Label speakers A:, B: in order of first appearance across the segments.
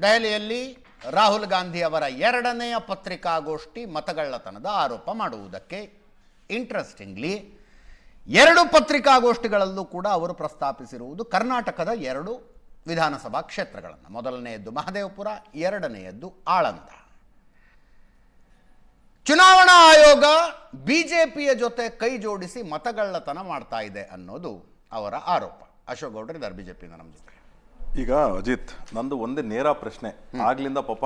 A: ದೆಹಲಿಯಲ್ಲಿ ರಾಹುಲ್ ಗಾಂಧಿ ಅವರ ಎರಡನೆಯ ಪತ್ರಿಕಾಗೋಷ್ಠಿ ಮತಗಳ್ಳತನದ ಆರೋಪ ಮಾಡುವುದಕ್ಕೆ ಇಂಟ್ರೆಸ್ಟಿಂಗ್ಲಿ ಎರಡು ಪತ್ರಿಕಾಗೋಷ್ಠಿಗಳಲ್ಲೂ ಕೂಡ ಅವರು ಪ್ರಸ್ತಾಪಿಸಿರುವುದು ಕರ್ನಾಟಕದ ಎರಡು ವಿಧಾನಸಭಾ ಕ್ಷೇತ್ರಗಳನ್ನು. ಮೊದಲನೆಯದ್ದು ಮಹದೇವಪುರ, ಎರಡನೆಯದ್ದು ಆಳಂದ. ಚುನಾವಣಾ ಆಯೋಗ ಬಿಜೆಪಿಯ ಜೊತೆ ಕೈ ಜೋಡಿಸಿ ಮತಗಳ್ಳತನ ಮಾಡ್ತಾ ಇದೆ ಅನ್ನೋದು ಅವರ ಆರೋಪ. ಅಶೋಕ್ ಗೌಡ್ರು ಇದ್ದಾರೆ ಬಿಜೆಪಿಯಿಂದ ನಮ್ಮ ಜೊತೆ.
B: ಈಗ ಅಜಿತ್, ನಂದು ಒಂದೇ ನೇರ ಪ್ರಶ್ನೆ. ಆಗ್ಲಿಂದ ಪಾಪ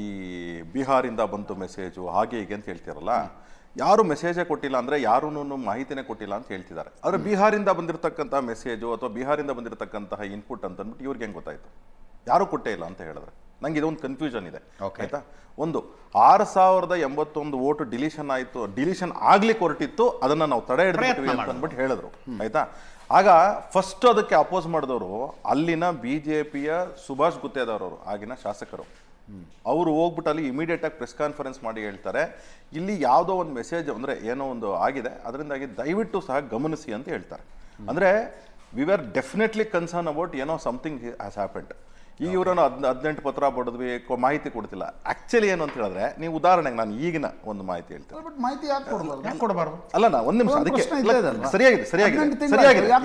B: ಈ ಬಿಹಾರಿಂದ ಬಂತು ಮೆಸೇಜು ಹಾಗೆ ಹೀಗೆ ಅಂತ ಹೇಳ್ತಿರಲ್ಲ, ಯಾರು ಮೆಸೇಜೇ ಕೊಟ್ಟಿಲ್ಲ ಅಂದರೆ ಯಾರೂ ಮಾಹಿತಿನೇ ಕೊಟ್ಟಿಲ್ಲ ಅಂತ ಹೇಳ್ತಿದ್ದಾರೆ. ಆದರೆ ಬಿಹಾರಿಂದ ಬಂದಿರತಕ್ಕಂಥ ಮೆಸೇಜು ಅಥವಾ ಬಿಹಾರಿಂದ ಬಂದಿರತಕ್ಕಂತಹ ಇನ್ಪುಟ್ ಅಂತ ಅಂದ್ಬಿಟ್ಟು ಇವ್ರಿಗೆ ಹೆಂಗೆ ಗೊತ್ತಾಯಿತು? ಯಾರೂ ಕೊಟ್ಟೇ ಇಲ್ಲ ಅಂತ ಹೇಳಿದ್ರೆ ನಂಗೆ ಇದೊಂದು ಕನ್ಫ್ಯೂಷನ್ ಇದೆ. ಆಯ್ತಾ, ಒಂದು 6081 ವೋಟು ಡಿಲೀಷನ್ ಆಯಿತು, ಡಿಲೀಷನ್ ಆಗ್ಲಿಕ್ಕೆ ಹೊರಟಿತ್ತು, ಅದನ್ನು ನಾವು ತಡೆ ಹಿಡಿದ್ಬಿಟ್ವಿ ಅಂತ ಅಂದ್ಬಿಟ್ಟು ಹೇಳಿದ್ರು. ಆಯ್ತಾ, ಆಗ ಫಸ್ಟ್ ಅದಕ್ಕೆ ಅಪೋಸ್ ಮಾಡಿದವರು ಅಲ್ಲಿನ ಬಿಜೆಪಿಯ ಸುಭಾಷ್ ಗುತ್ತೇದಾರವರು, ಆಗಿನ ಶಾಸಕರು. ಅವರು ಹೋಗ್ಬಿಟ್ಟು ಅಲ್ಲಿ ಇಮಿಡಿಯೇಟ್ ಆಗಿ ಪ್ರೆಸ್ ಕಾನ್ಫರೆನ್ಸ್ ಮಾಡಿ ಹೇಳ್ತಾರೆ, ಇಲ್ಲಿ ಯಾವುದೋ ಒಂದು ಮೆಸೇಜ್ ಅಂದರೆ ಏನೋ ಒಂದು ಆಗಿದೆ, ಅದರಿಂದಾಗಿ ದಯವಿಟ್ಟು ಸಹ ಗಮನಿಸಿ ಅಂತ ಹೇಳ್ತಾರೆ. ಅಂದರೆ we are definitely concern about ಏನೋ ಸಮಥಿಂಗ್ ಹ್ಯಾಸ್ ಹ್ಯಾಪೆಂಡ್. ಈಗ ಇವರನ್ನು 18 ಪತ್ರ ಬಡಿದ್ವಿ, ಮಾಹಿತಿ ಕೊಡ್ತಿಲ್ಲ. ಆಕ್ಚುಲಿ ಏನು ಅಂತ ಹೇಳಿದ್ರೆ, ನೀವು ಉದಾಹರಣೆಗೆ ನಾನು ಈಗಿನ ಒಂದು ಮಾಹಿತಿ ಹೇಳ್ತೇನೆ.
C: ಮಾಹಿತಿ ಯಾಕೆ ಕೊಡಬಾರ್ದು?
B: ಅಲ್ಲ, ನಾ ಒಂದು ನಿಮಿಷ, ಅದಕ್ಕೆ ಸರಿಯಾಗಿದೆ.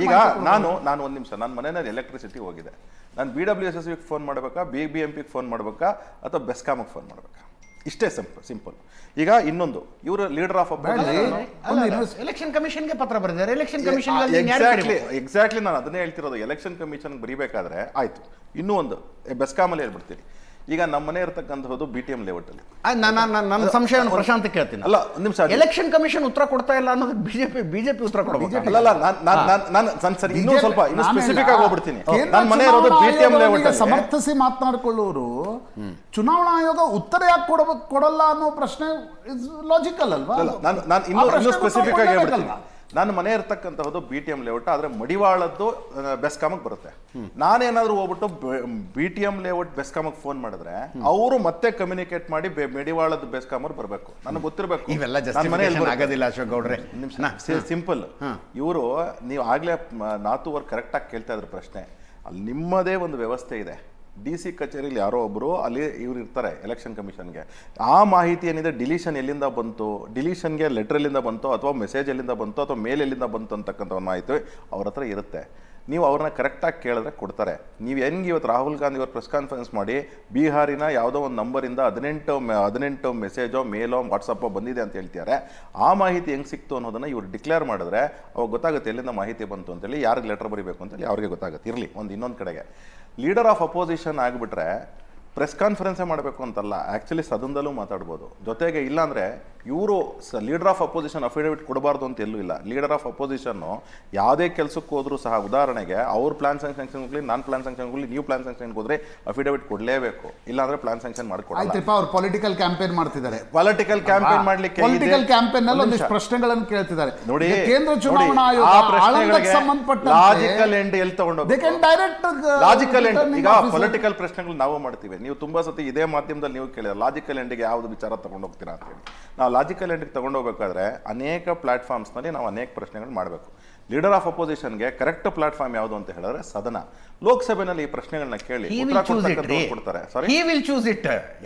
B: ಈಗ ನಾನು ಒಂದು ನಿಮಿಷ, ನನ್ನ ಮನೆಯಲ್ಲಿ ಎಲೆಕ್ಟ್ರಿಸಿಟಿ ಹೋಗಿದೆ, ನಾನು BWSSBಗೆ ಫೋನ್ ಮಾಡಬೇಕಾ, BBMPಗೆ ಫೋನ್ ಮಾಡಬೇಕಾ, ಅಥವಾ ಬೆಸ್ಕಾಮ್ಗೆ ಫೋನ್ ಮಾಡಬೇಕಾ? ಇಷ್ಟೇ ಸಿಂಪಲ್. ಈಗ ಇನ್ನೊಂದು, ಇವರು ಲೀಡರ್ ಆಫ್
A: ಎಲೆಕ್ಷನ್ ಕಮಿಷನ್ಗೆ ಪತ್ರ ಬರೆದಿದ್ದಾರೆ. ಎಲೆಕ್ಷನ್ ಕಮಿಷನ್
B: ಎಕ್ಸಾಕ್ಟ್ಲಿ ನಾನು ಅದನ್ನೇ ಹೇಳ್ತಿರೋದು. ಎಲೆಕ್ಷನ್ ಕಮಿಷನ್ ಬರೀಬೇಕಾದ್ರೆ ಆಯ್ತು. ಇನ್ನೂ ಒಂದು ಬೆಸ್ಕಾಮಲ್ಲಿ ಹೇಳ್ಬಿಡ್ತೀನಿ. ಈಗ ನಮ್ಮ ಮನೆ ಇರತಕ್ಕಂಥದ್ದು BTM ಲೇಔಟ್ ಅಲ್ಲಿ.
A: ನನ್ನ ಸಂಶಯವನ್ನು ಪ್ರಶಾಂತ್ ಕೇಳ್ತೀನಿ.
B: ಅಲ್ಲ, ಒಂದು ನಿಮಿಷ,
A: ಎಲೆಕ್ಷನ್ ಕಮಿಷನ್ ಉತ್ತರ ಕೊಡ್ತಾ ಇಲ್ಲ ಅನ್ನೋದು ಬಿಜೆಪಿ ಉತ್ತರ ಕೊಡಬೇಕು.
B: ಅಲ್ಲ, ನಾನು ಸರಿ ಇನ್ನೂ ಸ್ಪೆಸಿಫಿಕ್ ಆಗಿ ಹೋಗ್ಬಿಡ್ತೀನಿ. ನನ್ನ ಮನೆ ಇರೋದು BTM ಲೇಔಟ್.
C: ಸಮರ್ಥಿಸಿ ಮಾತನಾಡಿಕೊಳ್ಳುವರು ಚುನಾವಣಾ ಆಯೋಗ ಉತ್ತರ ಯಾಕೆ ಕೊಡಲ್ಲ ಅನ್ನೋ ಪ್ರಶ್ನೆ ಲಾಜಿಕಲ್ ಅಲ್ವಾ?
B: ನಾನು ಇನ್ನೂ ಸ್ಪೆಸಿಫಿಕ್ ಆಗಿ ಹೇಳ್ಬಿಡ್ತೀನಿ. ನನ್ನ ಮನೆ ಇರ್ತಕ್ಕಂಥದ್ದು BTM ಲೇಔಟ್, ಆದರೆ ಮಡಿವಾಳದ್ದು ಬೆಸ್ಕಾಮಿಗೆ ಬರುತ್ತೆ. ನಾನೇನಾದ್ರೂ ಹೋಗ್ಬಿಟ್ಟು BTM ಲೇಔಟ್ ಬೆಸ್ಕಾಮಿಗೆ ಫೋನ್ ಮಾಡಿದ್ರೆ ಅವರು ಮತ್ತೆ ಕಮ್ಯುನಿಕೇಟ್ ಮಾಡಿ ಮಡಿವಾಳದ ಬೆಸ್ಕಾಮರ್ ಬರಬೇಕು. ನನಗೆ ಗೊತ್ತಿರಬೇಕು.
A: ಇವೆಲ್ಲ ಜಸ್ಟಿಫಿಕೇಶನ್ ಆಗೋದಿಲ್ಲ ಅಶೋಕ್ ಗೌಡ್ರೆ.
B: ಸಿಂಪಲ್. ಇವರು ನೀವು ಆಗ್ಲೇ ನಾತುವರ್ ಕರೆಕ್ಟಾಗಿ ಕೇಳ್ತಾ ಇದ್ರ ಪ್ರಶ್ನೆ. ಅಲ್ಲಿ ನಿಮ್ಮದೇ ಒಂದು ವ್ಯವಸ್ಥೆ ಇದೆ. DC ಕಚೇರಿಯಲ್ಲಿ ಯಾರೋ ಒಬ್ಬರು ಅಲ್ಲಿ ಇವ್ರು ಇರ್ತಾರೆ ಎಲೆಕ್ಷನ್ ಕಮಿಷನ್ಗೆ. ಆ ಮಾಹಿತಿ ಏನಿದೆ, ಡಿಲೀಷನ್ ಎಲ್ಲಿಂದ ಬಂತು, ಡಿಲೀಷನ್ಗೆ ಲೆಟರ್ ಎಲ್ಲಿಂದ ಬಂತು, ಅಥವಾ ಮೆಸೇಜ್ ಎಲ್ಲಿಂದ ಬಂತು, ಅಥವಾ ಮೇಲ್ ಎಲ್ಲಿಂದ ಬಂತು ಅಂತಕ್ಕಂಥ ಒಂದು ಮಾಹಿತಿ ಅವ್ರ ಹತ್ರ ಇರುತ್ತೆ. ನೀವು ಅವ್ರನ್ನ ಕರೆಕ್ಟಾಗಿ ಕೇಳಿದ್ರೆ ಕೊಡ್ತಾರೆ. ನೀವು ಹೆಂಗೆ ಇವತ್ತು ರಾಹುಲ್ ಗಾಂಧಿ ಅವ್ರು ಪ್ರೆಸ್ ಕಾನ್ಫರೆನ್ಸ್ ಮಾಡಿ ಬಿಹಾರಿನ ಯಾವುದೋ ಒಂದು ನಂಬರಿಂದ 18 ಮೆಸೇಜೋ ಮೇಲೋ ವಾಟ್ಸಪ್ಪೋ ಬಂದಿದೆ ಅಂತ ಹೇಳ್ತಿದ್ದಾರೆ, ಆ ಮಾಹಿತಿ ಹೆಂಗೆ ಸಿಕ್ತು ಅನ್ನೋದನ್ನು ಇವ್ರು ಡಿಕ್ಲೇರ್ ಮಾಡಿದ್ರೆ ಅವಾಗ ಗೊತ್ತಾಗುತ್ತೆ ಎಲ್ಲಿಂದ ಮಾಹಿತಿ ಬಂತು ಅಂತೇಳಿ, ಯಾರಿಗೆ ಲೆಟರ್ ಬರೀಬೇಕು ಅಂತೇಳಿ ಅವ್ರಿಗೆ ಗೊತ್ತಾಗುತ್ತೆ. ಇರಲಿ, ಇನ್ನೊಂದು ಕಡೆಗೆ ಲೀಡರ್ ಆಫ್ ಅಪೋಸಿಷನ್ ಆಗಿಬಿಟ್ರೆ ಪ್ರೆಸ್ ಕಾನ್ಫರೆನ್ಸೇ ಮಾಡಬೇಕು ಅಂತಲ್ಲ, ಆ್ಯಕ್ಚುಲಿ ಸದನದಲ್ಲೂ ಮಾತಾಡ್ಬೋದು. ಜೊತೆಗೆ ಇಲ್ಲಾಂದರೆ ಇವರು ಲೀಡರ್ ಆಫ್ ಅಪೋಸಿಷನ್ ಅಫಿಡವಿಟ್ ಕೊಡಬಾರ್ದು ಅಂತ ಎಲ್ಲೂ ಇಲ್ಲ. ಲೀಡರ್ ಆಫ್ ಅಪೋಸಿಷನ್ನು ಯಾವುದೇ ಕೆಲಸಕ್ಕೆ ಹೋದರೂ ಸಹ, ಉದಾಹರಣೆಗೆ ಅವ್ರ ಪ್ಲಾನ್ ಸ್ಯಾಂಕ್ಷನ್ ಹೋಗಲಿ, ನಾನು ಪ್ಲಾನ್ ಸ್ಯಾಂಕ್ಷನ್ ಹೋಗಲಿ, ನೀವು ಪ್ಲಾನ್ ಸ್ಯಾಂಕ್ಷನ್ಗೆ ಹೋದರೆ ಅಫಿಡವಿಟ್ ಕೊಡಲೇಬೇಕು. ಇಲ್ಲಾಂದ್ರೆ ಪ್ಲಾನ್ ಸ್ಯಾಂಕ್ಷನ್ ಮಾಡಿಕೊಡಲ್ಲ.
C: ಅವ್ರು ಪೊಲಿಟಿಕಲ್ ಕ್ಯಾಂಪೇನ್ ಮಾಡ್ತಿದ್ದಾರೆ.
B: ಪೊಲಿಟಿಕಲ್ ಕ್ಯಾಂಪೇನ್ ಮಾಡಲಿಕ್ಕೆ
C: ಪೊಲಿಟಿಕಲ್ ಕ್ಯಾಂಪೇನ್ ನಲ್ಲಿ ಒಂದಿಷ್ಟು ಪ್ರಶ್ನೆಗಳನ್ನು ಕೇಳ್ತಿದ್ದಾರೆ.
B: ನೋಡಿ,
C: ಕೇಂದ್ರ ಚುನಾವಣಾ ಆಯೋಗ ಸಂಬಂಧಪಟ್ಟ
B: ಲಾಜಿಕಲ್ ಎಂಡ್ ಎಲ್ಲಿ ತಗೊಂಡೋಗ್ಬೇಕು? Logical end. ಈಗ ಪೊಲಿಟಿಕಲ್ ಪ್ರಶ್ನೆಗಳು ನಾವು ಮಾಡ್ತೀವಿ, ನೀವು ತುಂಬಾ ಸತಿ ಇದೇ ಮಾಧ್ಯಮದಲ್ಲಿ ನೀವು ಕೇಳಿದ್ರೆ ಲಾಜಿಕಲ್ ಎಂಡ್ಗೆ ಯಾವ್ದು ವಿಚಾರ ತಗೊಂಡು ಹೋಗ್ತೀರಾ ಅಂತ ಹೇಳಿ. ನಾವು ಲಾಜಿಕಲ್ ಎಂಡ್ಗೆ ತಗೊಂಡೋಗ್ಬೇಕಾದ್ರೆ ಅನೇಕ ಪ್ಲಾಟ್ಫಾರ್ಮ್ಸ್ನಲ್ಲಿ ನಾವು ಅನೇಕ ಪ್ರಶ್ನೆಗಳು ಮಾಡಬೇಕು. ಲೀಡರ್ ಆಫ್ ಅಪೋಸಿಷನ್ಗೆ ಕರೆಕ್ಟ್ ಪ್ಲಾಟ್ಫಾರ್ಮ್ ಯಾವುದು ಅಂತ ಹೇಳಿದ್ರೆ ಸದನ. ಲೋಕಸಭೆನಲ್ಲಿ ಈ ಪ್ರಶ್ನೆಗಳನ್ನ ಕೇಳಿ ಕೊಡ್ತಾರೆ.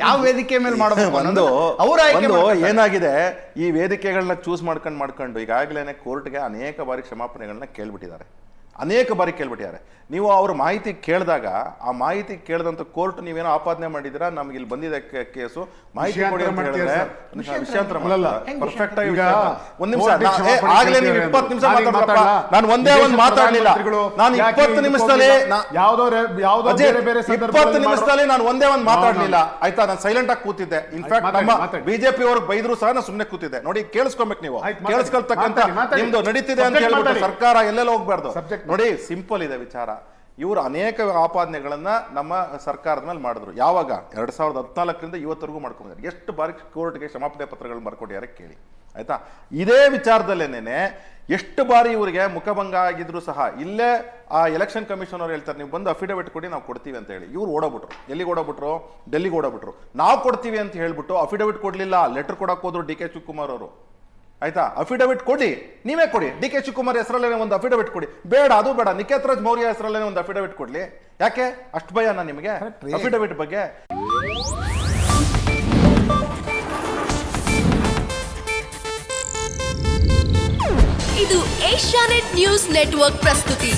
A: ಯಾವ ವೇದಿಕೆ ಮೇಲೆ ಮಾಡಬೇಕು?
B: ಒಂದು ಏನಾಗಿದೆ, ಈ ವೇದಿಕೆಗಳನ್ನ ಚೂಸ್ ಮಾಡ್ಕೊಂಡು ಈಗಾಗಲೇ ಕೋರ್ಟ್ಗೆ ಅನೇಕ ಬಾರಿ ಕ್ಷಮಾಪಣೆಗಳನ್ನ ಕೇಳ್ಬಿಟ್ಟಿದ್ದಾರೆ. ನೀವು ಅವ್ರ ಮಾಹಿತಿ ಕೇಳಿದಾಗ ಆ ಮಾಹಿತಿ ಕೇಳಿದಂತ ಕೋರ್ಟ್ ನೀವೇನೋ ಆಪಾದನೆ ಮಾಡಿದಿರಾ, ನಮ್ಗೆ ಇಲ್ಲಿ ಬಂದಿದೆ ಕೇಸು, ಮಾಹಿತಿ ಕೊಡಿ ಅಂತ ಹೇಳಿದ್ರೆ ವಿಷಯಾಂತರ ಮಾಡಲ್ಲ. ಪರ್ಫೆಕ್ಟ್ ಆಗಿ ಒಂದ್ ನಿಮಿಷ, ಆಗ್ಲೇ ನೀವು 20 ನಿಮಿಷ ಮಾತಾಡ್ರಪ್ಪ, ನಾನು ಒಂದೇ ಒಂದು ಮಾತಾಡ್ಲಿಲ್ಲ. ನಾನು 20 ನಿಮಿಷದಲ್ಲಿ 20 ನಿಮಿಷದಲ್ಲಿ ನಾನು ಒಂದೇ ಒಂದು ಮಾತಾಡ್ಲಿಲ್ಲ, ಆಯ್ತಾ? ನಾನು ಸೈಲೆಂಟ್ ಆಗಿ ಕೂತಿದ್ದೆ. ಇನ್ಫ್ಯಾಕ್ಟ್ ನಮ್ಮ ಬಿಜೆಪಿ ಅವ್ರಿಗೆ ಬೈದ್ರು ಸಹ ನಾನು ಸುಮ್ಮನೆ ಕೂತಿದ್ದೆ. ನೋಡಿ, ಕೇಳಿಸ್ಕೊಬೇಕು ನೀವು. ಕೇಳಿಸ್ಕೊಳ್ತಕ್ಕಂಥ ನಿಮ್ದು ನಡೀತಿದೆ ಅಂತ ಹೇಳ್ಬಿಟ್ಟು ಸರ್ಕಾರ ಎಲ್ಲೆಲ್ಲ ಹೋಗ್ಬಾರ್ದು. ನೋಡಿ, ಸಿಂಪಲ್ ಇದೆ ವಿಚಾರ. ಇವರು ಅನೇಕ ಆಪಾದನೆಗಳನ್ನ ನಮ್ಮ ಸರ್ಕಾರದ ಮೇಲೆ ಮಾಡಿದ್ರು. ಯಾವಾಗ 2014ರಿಂದ ಇವತ್ತರೆಗೂ ಮಾಡ್ಕೊಂಡಿದ್ದಾರೆ. ಎಷ್ಟು ಬಾರಿ ಕೋರ್ಟ್ಗೆ ಕ್ಷಮಾಪಣೆ ಪತ್ರಗಳು ಬರ್ಕೊಟ್ಟಿದ್ದಾರೆ ಕೇಳಿ, ಆಯ್ತಾ? ಇದೇ ವಿಚಾರದಲ್ಲೇನೆ ಎಷ್ಟು ಬಾರಿ ಇವರಿಗೆ ಮುಖಭಂಗ ಆಗಿದ್ರು ಸಹ ಇಲ್ಲೇ ಆ ಎಲೆಕ್ಷನ್ ಕಮಿಷನ್ ಅವ್ರು ಹೇಳ್ತಾರೆ, ನೀವು ಬಂದು ಅಫಿಡವಿಟ್ ಕೊಡಿ, ನಾವು ಕೊಡ್ತೀವಿ ಅಂತ ಹೇಳಿ. ಇವ್ರು ಓಡೋಗ್ಬಿಟ್ರು. ಎಲ್ಲಿಗೆ ಓಡೋಗ್ಬಿಟ್ರು? ಡೆಲ್ಲಿಗೆ ಓಡೋಗ್ಬಿಟ್ರು. ನಾವು ಕೊಡ್ತೀವಿ ಅಂತ ಹೇಳ್ಬಿಟ್ಟು ಅಫಿಡವಿಟ್ ಕೊಡ್ಲಿಲ್ಲ, ಲೆಟರ್ ಕೊಡಕ್ ಹೋದ್ರು DK ಶಿವಕುಮಾರ್ ಅವರು, ಆಯ್ತಾ? ಅಫಿಡವಿಟ್ ಕೊಡಿ, ನೀವೇ ಕೊಡಿ. ಡಿ ಕೆ ಶಿವಕುಮಾರ್ ಹೆಸರಲ್ಲೇ ಒಂದು ಅಫಿಡವಿಟ್ ಕೊಡಿ. ಬೇಡ, ಅದು ಬೇಡ, ನಿಖೇತ್ ರಾಜ್ ಮೌರ್ಯ ಹೆಸರಲ್ಲೇ ಒಂದು ಅಫಿಡವಿಟ್ ಕೊಡ್ಲಿ. ಯಾಕೆ ಅಷ್ಟು ಭಯನಾ ನಿಮಗೆ ಅಫಿಡವಿಟ್ ಬಗ್ಗೆ?
D: ಇದು ಏಷ್ಯಾನೆಟ್ ನ್ಯೂಸ್ ನೆಟ್ವರ್ಕ್ ಪ್ರಸ್ತುತಿ.